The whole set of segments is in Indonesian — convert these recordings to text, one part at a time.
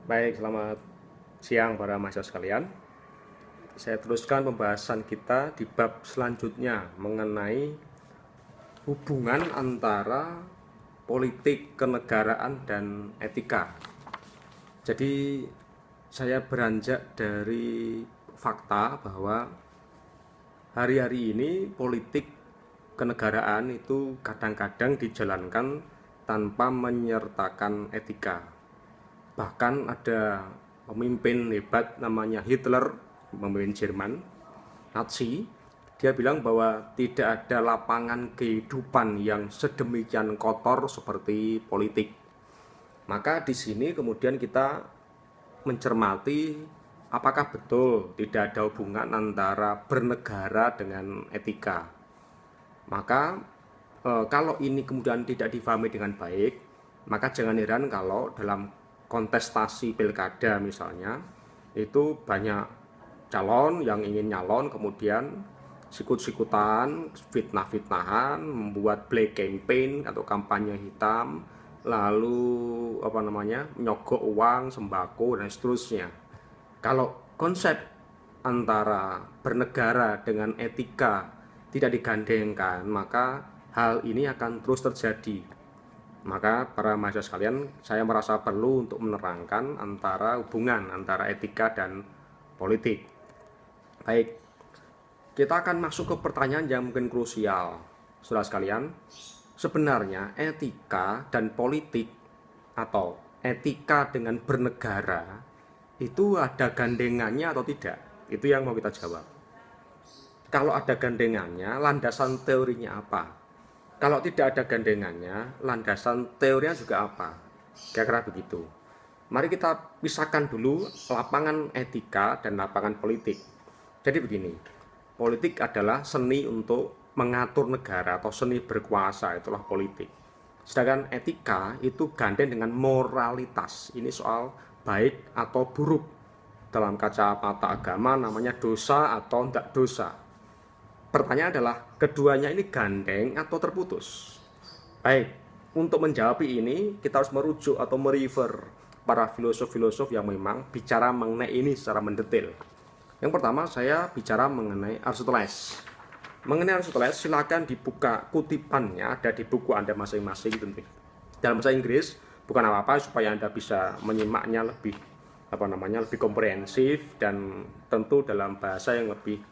Baik, selamat siang para mahasiswa sekalian. Saya teruskan pembahasan kita di bab selanjutnya mengenai hubungan antara politik, kenegaraan, dan etika. Jadi, saya beranjak dari fakta bahwa hari-hari ini politik kenegaraan itu kadang-kadang dijalankan tanpa menyertakan etika. Bahkan ada pemimpin hebat namanya Hitler, pemimpin Jerman, Nazi. Dia bilang bahwa tidak ada lapangan kehidupan yang sedemikian kotor seperti politik. Maka di sini kemudian kita mencermati apakah betul tidak ada hubungan antara bernegara dengan etika. Maka kalau ini kemudian tidak difahami dengan baik, maka jangan heran kalau dalam kontestasi pilkada misalnya, itu banyak calon yang ingin nyalon kemudian sikut-sikutan, fitnah-fitnahan, membuat black campaign atau kampanye hitam, lalu menyogok uang, sembako dan seterusnya. Kalau konsep antara bernegara dengan etika tidak digandengkan, maka hal ini akan terus terjadi. Maka para mahasiswa sekalian, saya merasa perlu untuk menerangkan antara hubungan antara etika dan politik. Baik, kita akan masuk ke pertanyaan yang mungkin krusial. Saudara sekalian, sebenarnya etika dan politik atau etika dengan bernegara itu ada gandengannya atau tidak? Itu yang mau kita jawab. Kalau ada gandengannya, landasan teorinya apa? Kalau tidak ada gandengannya, landasan teorinya juga apa? Kira-kira begitu. Mari kita pisahkan dulu lapangan etika dan lapangan politik. Jadi begini, politik adalah seni untuk mengatur negara atau seni berkuasa, itulah politik. Sedangkan etika itu gandeng dengan moralitas. Ini soal baik atau buruk. Dalam kacamata agama namanya dosa atau tidak dosa. Pertanyaan adalah, keduanya ini gandeng atau terputus? Baik, untuk menjawab ini kita harus merujuk atau merefer para filosof-filosof yang memang bicara mengenai ini secara mendetail. Yang pertama saya bicara mengenai Aristoteles. Mengenai Aristoteles silakan dibuka kutipannya, ada di buku Anda masing-masing tentu. Dalam bahasa Inggris, bukan apa-apa supaya Anda bisa menyimaknya lebih lebih komprehensif dan tentu dalam bahasa yang lebih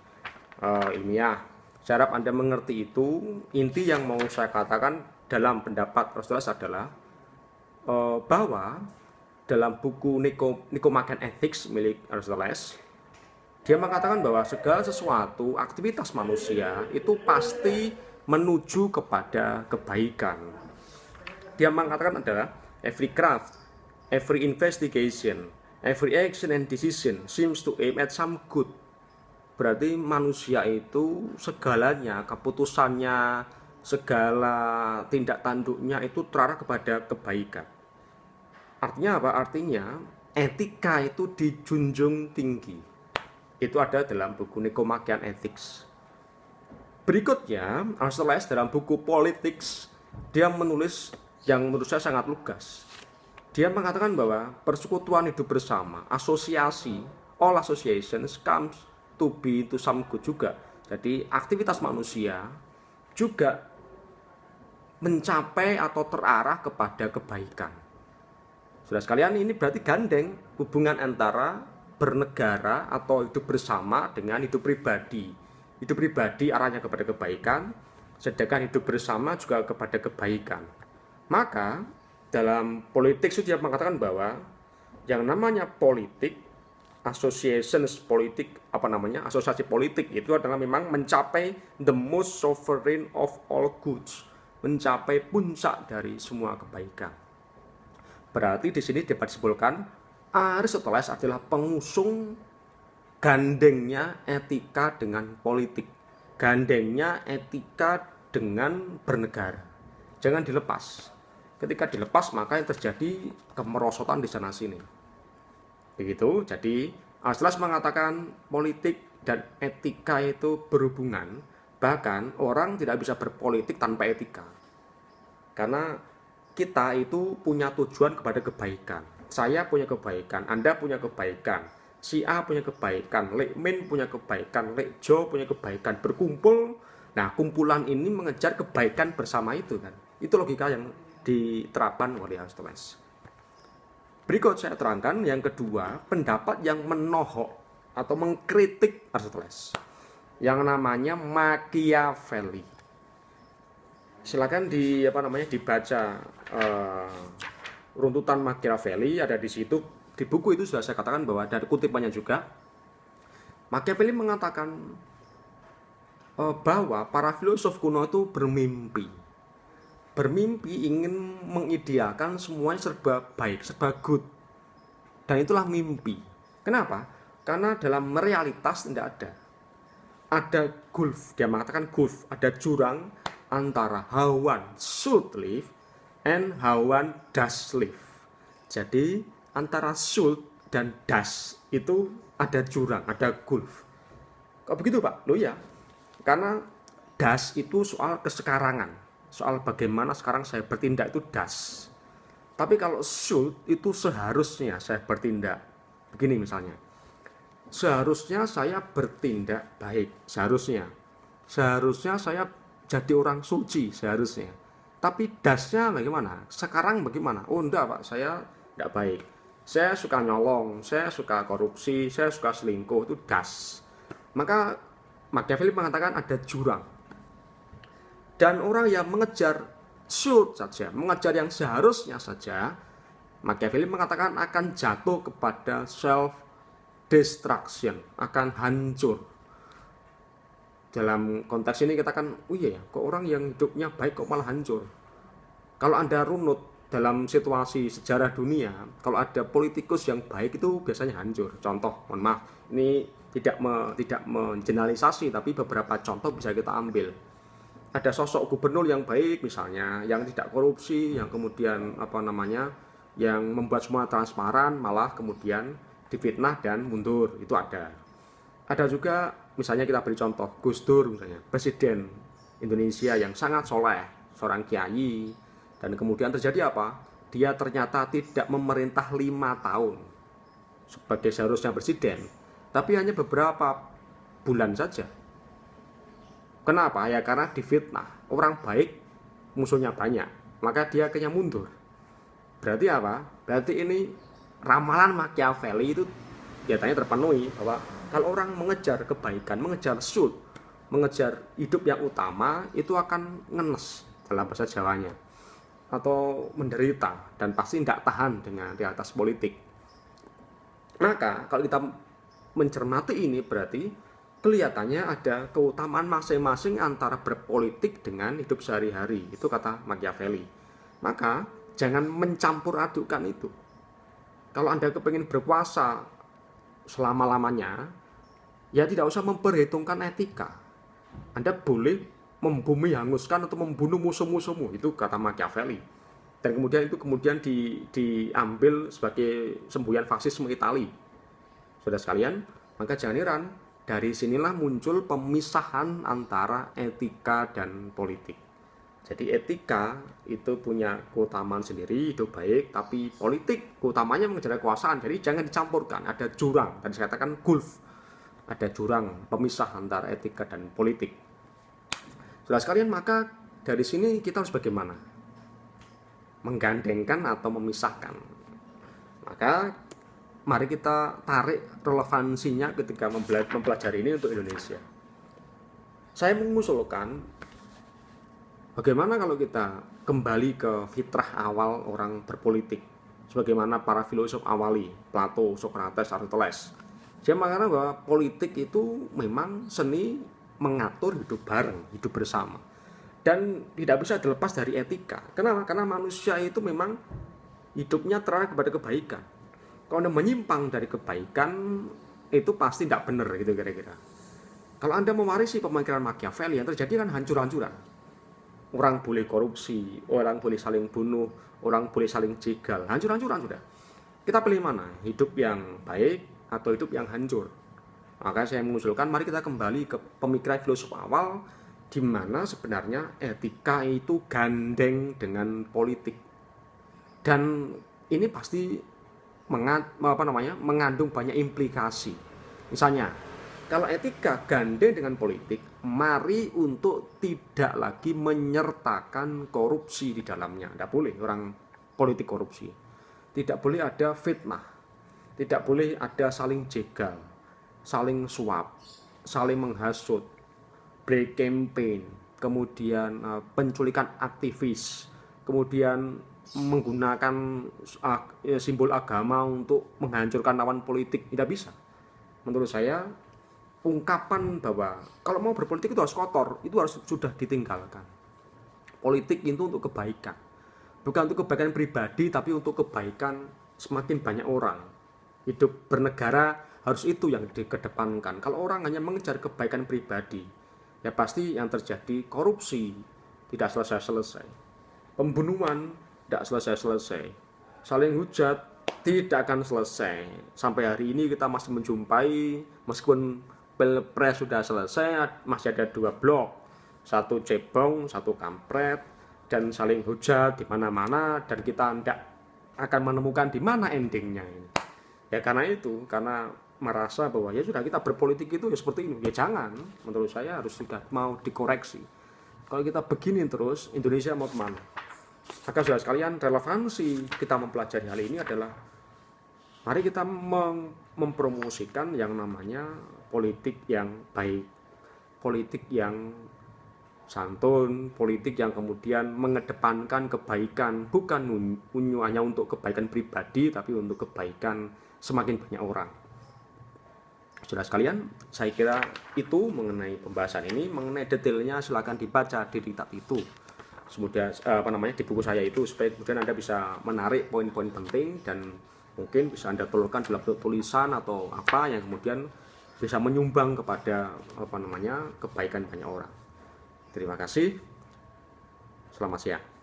ilmiah. Saya harap Anda mengerti itu. Inti yang mau saya katakan dalam pendapat Aristoteles adalah bahwa dalam buku Nicomachean Ethics milik Aristoteles, dia mengatakan bahwa segala sesuatu aktivitas manusia itu pasti menuju kepada kebaikan. Dia mengatakan adalah every craft, every investigation, every action and decision seems to aim at some good. Berarti manusia itu segalanya, keputusannya, segala tindak tanduknya itu terarah kepada kebaikan. Artinya apa? Artinya etika itu dijunjung tinggi. Itu ada dalam buku Nicomachean Ethics. Berikutnya, Aristoteles dalam buku Politics, dia menulis yang menurut saya sangat lugas. Dia mengatakan bahwa persekutuan hidup bersama, asosiasi, all associations comes to be to some good juga. Jadi aktivitas manusia juga mencapai atau terarah kepada kebaikan. Saudara sekalian, ini berarti gandeng hubungan antara bernegara atau hidup bersama dengan hidup pribadi. Hidup pribadi arahnya kepada kebaikan, sedangkan hidup bersama juga kepada kebaikan. Maka dalam politik dia mengatakan bahwa yang namanya politik, asosiasi politik itu adalah memang mencapai the most sovereign of all goods, mencapai puncak dari semua kebaikan. Berarti di sini dapat disimpulkan Aristoteles adalah pengusung gandengnya etika dengan politik, gandengnya etika dengan bernegara. Jangan dilepas. Ketika dilepas maka yang terjadi kemerosotan di sana sini. Begitu, jadi Aristoteles mengatakan politik dan etika itu berhubungan. Bahkan orang tidak bisa berpolitik tanpa etika. Karena kita itu punya tujuan kepada kebaikan. saya punya kebaikan, Anda punya kebaikan, si A punya kebaikan, Lek Min punya kebaikan, Lek Jo punya kebaikan, berkumpul. Nah, kumpulan ini mengejar kebaikan bersama itu kan. Itu logika yang diterapkan oleh Aristoteles. Berikut saya terangkan yang kedua, pendapat yang menohok atau mengkritik Aristoteles, yang namanya Machiavelli. Silakan dibaca runtutan Machiavelli, ada di situ. Di buku itu sudah saya katakan bahwa ada kutipannya juga. Machiavelli mengatakan bahwa para filosof kuno itu bermimpi ingin mengidealkan semuanya serba baik, serba good. Dan itulah mimpi. Kenapa? Karena dalam realitas tidak ada gulf, dia mengatakan gulf, ada jurang antara how one should live and how one does live. Jadi antara should dan does itu ada jurang, ada gulf. Kok begitu Pak? Loh ya, karena does itu soal kesekarangan, soal bagaimana sekarang saya bertindak, itu does. Tapi kalau should itu seharusnya saya bertindak. Begini misalnya, seharusnya saya bertindak baik, seharusnya saya jadi orang suci, seharusnya. Tapi dasnya bagaimana? Sekarang bagaimana? Oh enggak Pak, saya enggak baik. Saya suka nyolong, saya suka korupsi, saya suka selingkuh, itu das. Maka Machiavelli mengatakan ada jurang. Dan orang yang mengejar should saja, mengejar yang seharusnya saja, Machiavelli mengatakan akan jatuh kepada self destruction, akan hancur. Dalam konteks ini kita kan, oh iya ya, kok orang yang hidupnya baik kok malah hancur. Kalau Anda runut dalam situasi sejarah dunia, kalau ada politikus yang baik itu biasanya hancur. Contoh, mohon maaf, ini tidak mengeneralisasi, tapi beberapa contoh bisa kita ambil. Ada sosok gubernur yang baik misalnya, yang tidak korupsi, yang kemudian yang membuat semua transparan, malah kemudian difitnah dan mundur, itu ada. Ada juga misalnya kita beri contoh Gus Dur misalnya, presiden Indonesia yang sangat soleh, seorang kiai, dan kemudian terjadi apa? Dia ternyata tidak memerintah 5 tahun sebagai seharusnya presiden, tapi hanya beberapa bulan saja. Kenapa? Ya karena difitnah, orang baik musuhnya banyak, maka dia akhirnya mundur. Berarti apa? Berarti ini ramalan Machiavelli itu nyatanya terpenuhi, bahwa kalau orang mengejar kebaikan, mengejar should, mengejar hidup yang utama, itu akan ngenes dalam bahasa Jawanya, atau menderita, dan pasti tidak tahan dengan realitas politik. Maka kalau kita mencermati ini, berarti kelihatannya ada keutamaan masing-masing antara berpolitik dengan hidup sehari-hari. Itu kata Machiavelli. Maka jangan mencampur adukan itu. Kalau Anda kepingin berkuasa selama-lamanya, ya tidak usah memperhitungkan etika. Anda boleh membumi hanguskan atau membunuh musuh-musuhmu, itu kata Machiavelli. Dan kemudian itu diambil sebagai semboyan fasisme Itali. Saudara sekalian, maka jangan heran, dari sinilah muncul pemisahan antara etika dan politik. Jadi etika itu punya keutamaan sendiri, hidup baik, tapi politik keutamanya mengejar kekuasaan. Jadi jangan dicampurkan, ada jurang, tadi saya katakan gulf, ada jurang pemisah antara etika dan politik. Saudara sekalian, maka dari sini kita harus bagaimana? Menggandengkan atau memisahkan. Maka mari kita tarik relevansinya ketika mempelajari ini untuk Indonesia. Saya mengusulkan, bagaimana kalau kita kembali ke fitrah awal orang berpolitik, sebagaimana para filosof awali, Plato, Socrates, Aristoteles. Dia mengatakan bahwa politik itu memang seni mengatur hidup bareng, hidup bersama, dan tidak bisa dilepas dari etika. Kenapa? Karena manusia itu memang hidupnya terarah kepada kebaikan. Kalau Anda menyimpang dari kebaikan, itu pasti tidak benar, gitu kira-kira. Kalau Anda mewarisi pemikiran Machiavelli, yang terjadi kan hancur-hancuran. Orang boleh korupsi, orang boleh saling bunuh, orang boleh saling jegal, hancur-hancuran sudah. Kita pilih mana? Hidup yang baik atau hidup yang hancur? Maka saya mengusulkan, mari kita kembali ke pemikiran filosof awal, di mana sebenarnya etika itu gandeng dengan politik. Dan ini pasti mengandung banyak implikasi. Misalnya, kalau etika gandeng dengan politik, mari untuk tidak lagi menyertakan korupsi di dalamnya. Tidak boleh orang politik korupsi. Tidak boleh ada fitnah. Tidak boleh ada saling jegal, saling suap, saling menghasut, black campaign, kemudian penculikan aktivis, kemudian menggunakan simbol agama untuk menghancurkan lawan politik. Tidak bisa. Menurut saya, ungkapan bahwa kalau mau berpolitik itu harus kotor, itu harus sudah ditinggalkan. Politik itu untuk kebaikan, bukan untuk kebaikan pribadi, tapi untuk kebaikan semakin banyak orang. Hidup bernegara harus itu yang dikedepankan. Kalau orang hanya mengejar kebaikan pribadi, ya pasti yang terjadi korupsi, tidak selesai-selesai, pembunuhan tidak selesai-selesai, saling hujat tidak akan selesai. Sampai hari ini kita masih menjumpai, meskipun Pilpres sudah selesai, masih ada 2 blok, satu cebong, satu kampret, dan saling hujat di mana-mana, dan kita tidak akan menemukan di mana endingnya ini. Ya karena itu, karena merasa bahwa ya sudah kita berpolitik itu ya seperti ini. Ya jangan, menurut saya harus sudah mau dikoreksi. Kalau kita begini terus, Indonesia mau kemana? Maka saudara sekalian, relevansi kita mempelajari hal ini adalah mari kita mempromosikan yang namanya politik yang baik, politik yang santun, politik yang kemudian mengedepankan kebaikan, bukan hanya untuk kebaikan pribadi, tapi untuk kebaikan semakin banyak orang. Saudara sekalian, saya kira itu mengenai pembahasan ini. Mengenai detailnya silakan dibaca di kitab itu, kemudian di buku saya itu, supaya kemudian Anda bisa menarik poin-poin penting dan mungkin bisa Anda telurkan dalam tulisan atau apa yang kemudian bisa menyumbang kepada kebaikan banyak orang. Terima kasih. Selamat siang.